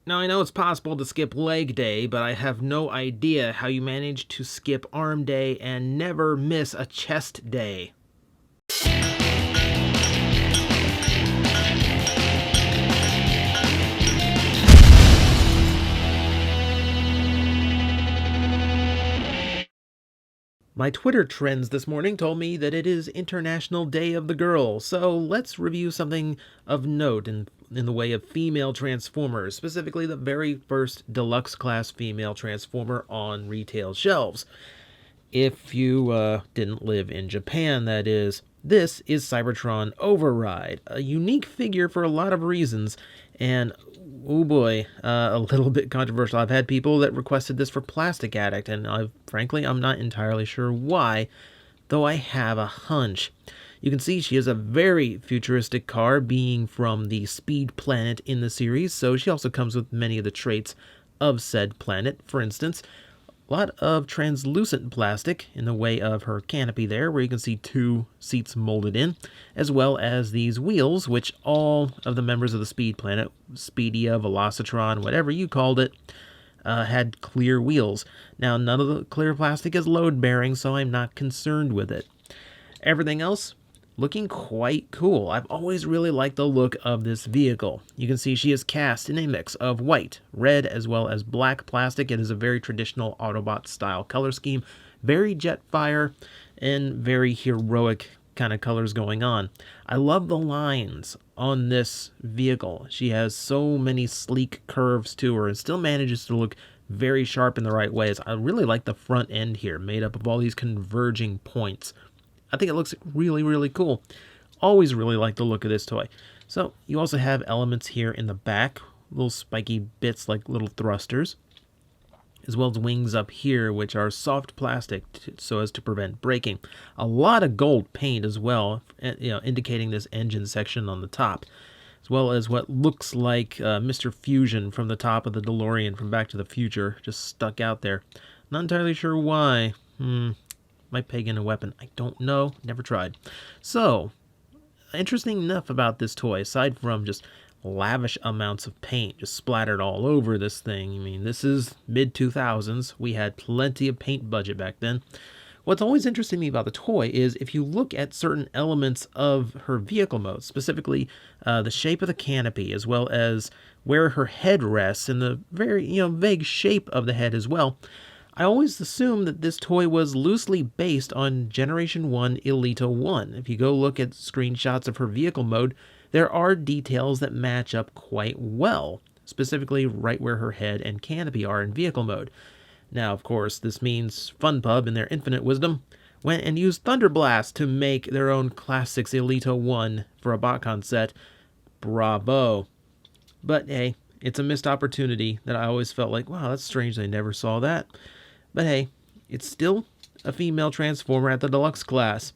Now, I know it's possible to skip leg day, but I have no idea how you manage to skip arm day and never miss a chest day. My Twitter trends this morning told me that it is International Day of the Girl, so let's review something of note in the way of female Transformers, specifically the very first deluxe class female Transformer on retail shelves. If you didn't live in Japan, that is. This is Cybertron Override, a unique figure for a lot of reasons, and oh boy, a little bit controversial. I've had people that requested this for Plastic Addict, and frankly, I'm not entirely sure why, though I have a hunch. You can see she is a very futuristic car, being from the Speed planet in the series, so she also comes with many of the traits of said planet. For instance, a lot of translucent plastic in the way of her canopy there, where you can see 2 seats molded in, as well as these wheels, which all of the members of the Speed planet, Speedia, Velocitron, whatever you called it, had clear wheels. Now, none of the clear plastic is load-bearing, so I'm not concerned with it. Everything else, looking quite cool. I've always really liked the look of this vehicle. You can see she is cast in a mix of white, red, as well as black plastic. It is a very traditional Autobot style color scheme, very Jetfire, and very heroic kind of colors going on. I love the lines on this vehicle. She has so many sleek curves to her and still manages to look very sharp in the right ways. I really like the front end here, made up of all these converging points. I think it looks really, really cool. Always really like the look of this toy. So you also have elements here in the back, little spiky bits like little thrusters, as well as wings up here, which are soft plastic so as to prevent breaking. A lot of gold paint as well, indicating this engine section on the top, as well as what looks like Mr. Fusion from the top of the DeLorean from Back to the Future, just stuck out there. Not entirely sure why. Might peg in a weapon. I don't know. Never tried. So, interesting enough about this toy, aside from just lavish amounts of paint just splattered all over this thing. I mean, this is mid-2000s. We had plenty of paint budget back then. What's always interesting me about the toy is if you look at certain elements of her vehicle mode, specifically the shape of the canopy, as well as where her head rests, and the very vague shape of the head as well, I always assumed that this toy was loosely based on Generation 1 Elita 1. If you go look at screenshots of her vehicle mode, there are details that match up quite well, specifically right where her head and canopy are in vehicle mode. Now, of course, this means FunPub, in their infinite wisdom, went and used Thunderblast to make their own Classics Elita 1 for a BotCon set. Bravo. But hey, it's a missed opportunity that I always felt like, wow, that's strange they never saw that. But hey, it's still a female Transformer at the deluxe class.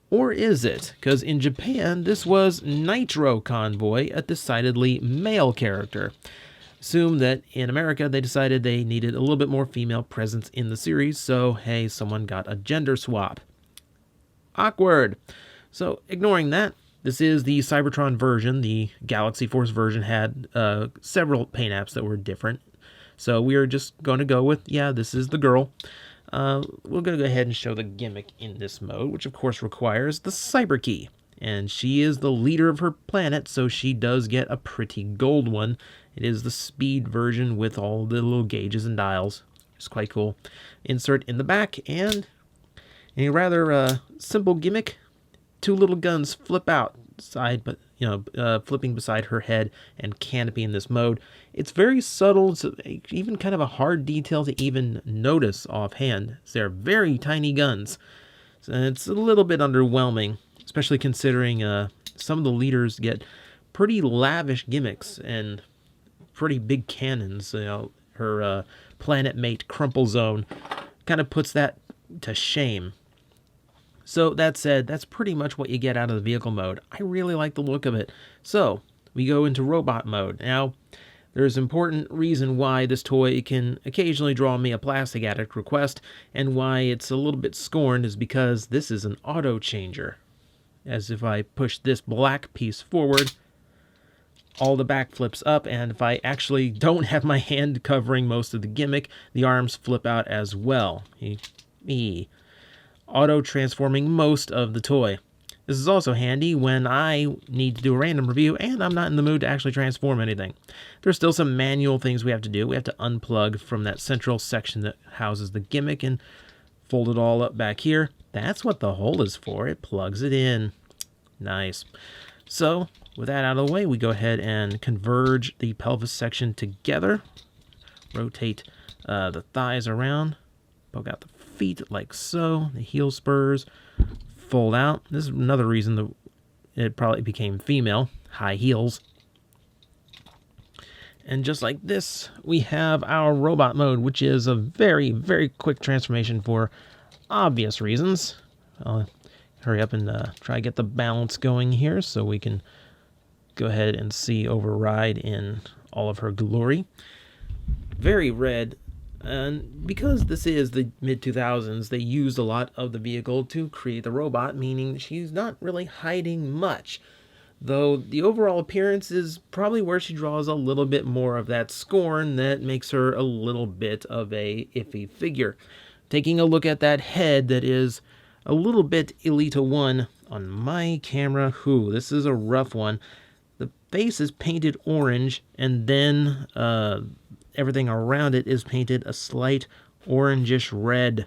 Or is it? Because in Japan, this was Nitro Convoy, a decidedly male character. Assume that in America, they decided they needed a little bit more female presence in the series, so hey, someone got a gender swap. Awkward. So, ignoring that, this is the Cybertron version. The Galaxy Force version had several paint apps that were different. So we are just going to go with, yeah, this is the girl. We're going to go ahead and show the gimmick in this mode, which of course requires the Cyber Key. And she is the leader of her planet, so she does get a pretty gold one. It is the speed version with all the little gauges and dials. It's quite cool. Insert in the back, and a rather simple gimmick. 2 little guns flip out side, but flipping beside her head and canopy in this mode. It's very subtle. It's even kind of a hard detail to even notice offhand. They're very tiny guns. So it's a little bit underwhelming, especially considering some of the leaders get pretty lavish gimmicks and pretty big cannons. Her planet mate Crumple Zone kind of puts that to shame. So that said, that's pretty much what you get out of the vehicle mode. I really like the look of it. So we go into robot mode. Now, there's an important reason why this toy can occasionally draw me a Plastic Addict request, and why it's a little bit scorned is because this is an auto changer. As if I push this black piece forward, all the back flips up, and if I actually don't have my hand covering most of the gimmick, the arms flip out as well. Auto-transforming most of the toy. This is also handy when I need to do a random review and I'm not in the mood to actually transform anything. There's still some manual things we have to do. We have to unplug from that central section that houses the gimmick and fold it all up back here. That's what the hole is for. It plugs it in. Nice. So, with that out of the way, we go ahead and converge the pelvis section together. Rotate the thighs around. Poke out the feet like so. The heel spurs fold out. This is another reason that it probably became female. High heels. And just like this, we have our robot mode, which is a very, very quick transformation for obvious reasons. I'll hurry up and try to get the balance going here so we can go ahead and see Override in all of her glory. Very red. And because this is the mid-2000s, they used a lot of the vehicle to create the robot, meaning she's not really hiding much. Though the overall appearance is probably where she draws a little bit more of that scorn that makes her a little bit of a iffy figure. Taking a look at that head that is a little bit Elita 1 on my camera, this is a rough one. The face is painted orange, and then everything around it is painted a slight orangish red.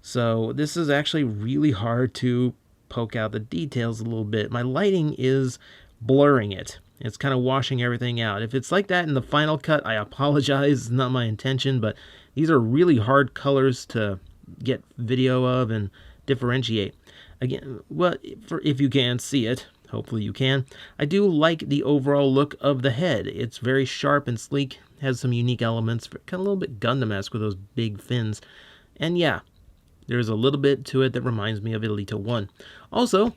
So this is actually really hard to poke out the details a little bit. My lighting is blurring it. It's kind of washing everything out. If it's like that in the final cut, I apologize. It's not my intention, but these are really hard colors to get video of and differentiate. Again, well, if you can see it, hopefully you can. I do like the overall look of the head. It's very sharp and sleek, has some unique elements, kind of a little bit Gundam-esque with those big fins. And yeah, there's a little bit to it that reminds me of Elita 1. Also,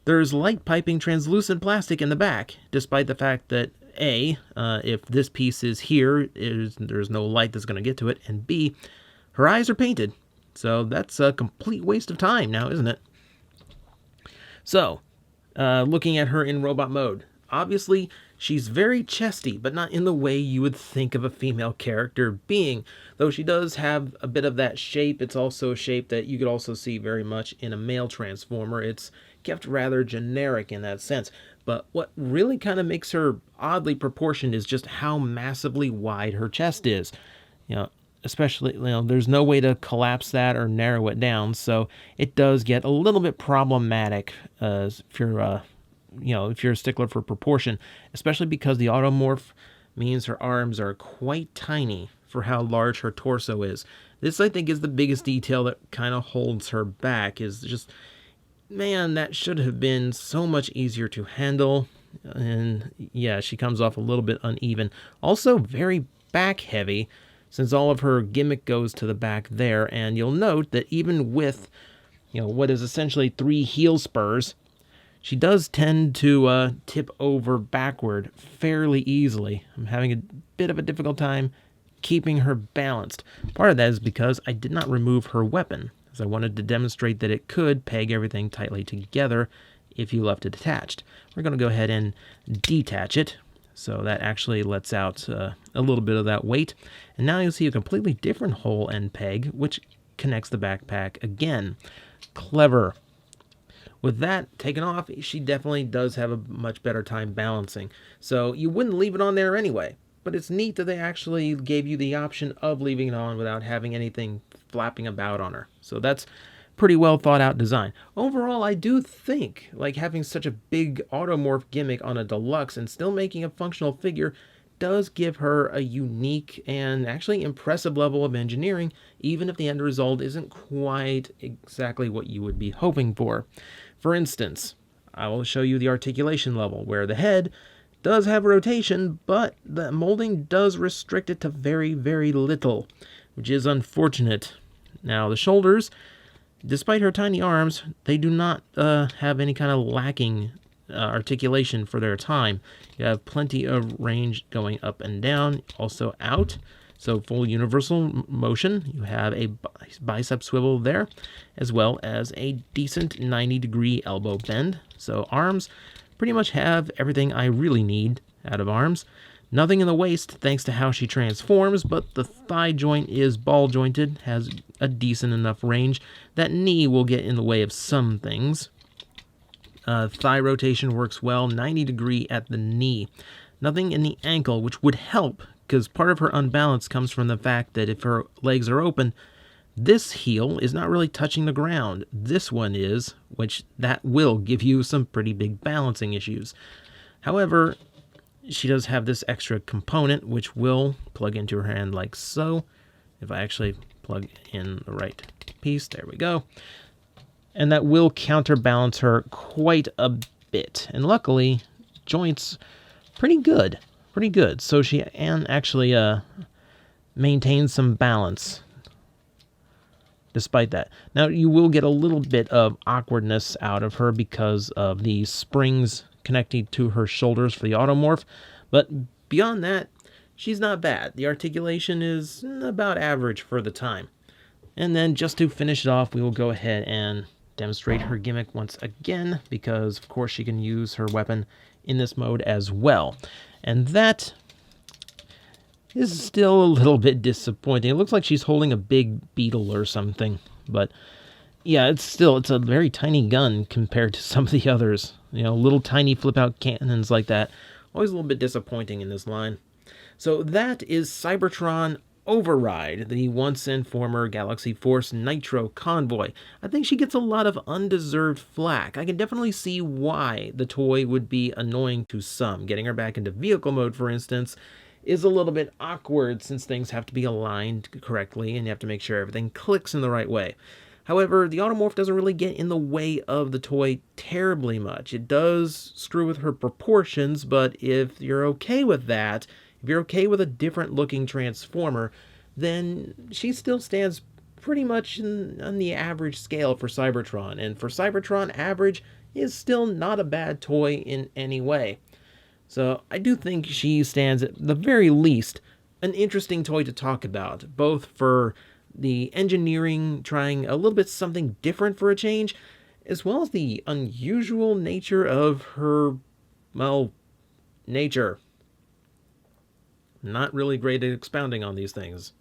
there's light piping translucent plastic in the back, despite the fact that A, if this piece is here, there's no light that's going to get to it, and B, her eyes are painted. So that's a complete waste of time now, isn't it? So, looking at her in robot mode, obviously she's very chesty, but not in the way you would think of a female character being. Though she does have a bit of that shape, it's also a shape that you could also see very much in a male Transformer. It's kept rather generic in that sense. But what really kind of makes her oddly proportioned is just how massively wide her chest is. Especially, there's no way to collapse that or narrow it down, so it does get a little bit problematic if you're a stickler for proportion, especially because the automorph means her arms are quite tiny for how large her torso is. This, I think, is the biggest detail that kind of holds her back, is just, man, that should have been so much easier to handle, and yeah, she comes off a little bit uneven. Also, very back heavy, since all of her gimmick goes to the back there, and you'll note that even with, what is essentially 3 heel spurs, she does tend to tip over backward fairly easily. I'm having a bit of a difficult time keeping her balanced. Part of that is because I did not remove her weapon, as I wanted to demonstrate that it could peg everything tightly together if you left it attached. We're going to go ahead and detach it, so that actually lets out a little bit of that weight. And now you'll see a completely different hole and peg, which connects the backpack again. Clever. With that taken off, she definitely does have a much better time balancing. So you wouldn't leave it on there anyway. But it's neat that they actually gave you the option of leaving it on without having anything flapping about on her. So that's pretty well thought out design. Overall, I do think having such a big automorph gimmick on a deluxe and still making a functional figure does give her a unique and actually impressive level of engineering, even if the end result isn't quite exactly what you would be hoping for. For instance, I will show you the articulation level, where the head does have rotation, but the molding does restrict it to very, very little, which is unfortunate. Now, the shoulders, despite her tiny arms, they do not have any kind of lacking articulation for their time. You have plenty of range going up and down, also out, so full universal motion. You have a bicep swivel there, as well as a decent 90-degree elbow bend. So arms pretty much have everything I really need, out of arms. Nothing in the waist thanks to how she transforms, but the thigh joint is ball jointed, has a decent enough range. That knee will get in the way of some things. Thigh rotation works well, 90-degree at the knee. Nothing in the ankle, which would help, because part of her unbalance comes from the fact that if her legs are open, this heel is not really touching the ground. This one is, which that will give you some pretty big balancing issues. However, she does have this extra component, which will plug into her hand like so. If I actually plug in the right piece, there we go. And that will counterbalance her quite a bit. And luckily, joints pretty good. Pretty good. So she actually maintains some balance despite that. Now, you will get a little bit of awkwardness out of her because of the springs connecting to her shoulders for the automorph, but beyond that, she's not bad. The articulation is about average for the time. And then just to finish it off, we will go ahead and demonstrate her gimmick once again, because of course she can use her weapon in this mode as well. And that is still a little bit disappointing. It looks like she's holding a big beetle or something, but yeah, it's a very tiny gun compared to some of the others. You know, little tiny flip-out cannons like that. Always a little bit disappointing in this line. So that is Cybertron Override, the once and former Galaxy Force Nitro convoy. I think she gets a lot of undeserved flack. I can definitely see why the toy would be annoying to some. Getting her back into vehicle mode, for instance, is a little bit awkward since things have to be aligned correctly and you have to make sure everything clicks in the right way. However, the automorph doesn't really get in the way of the toy terribly much. It does screw with her proportions, but if you're okay with that, if you're okay with a different looking transformer, then she still stands pretty much on the average scale for Cybertron. And for Cybertron, average is still not a bad toy in any way. So I do think she stands, at the very least, an interesting toy to talk about, both for the engineering trying a little bit something different for a change, as well as the unusual nature of her, well, nature. Not really great at expounding on these things.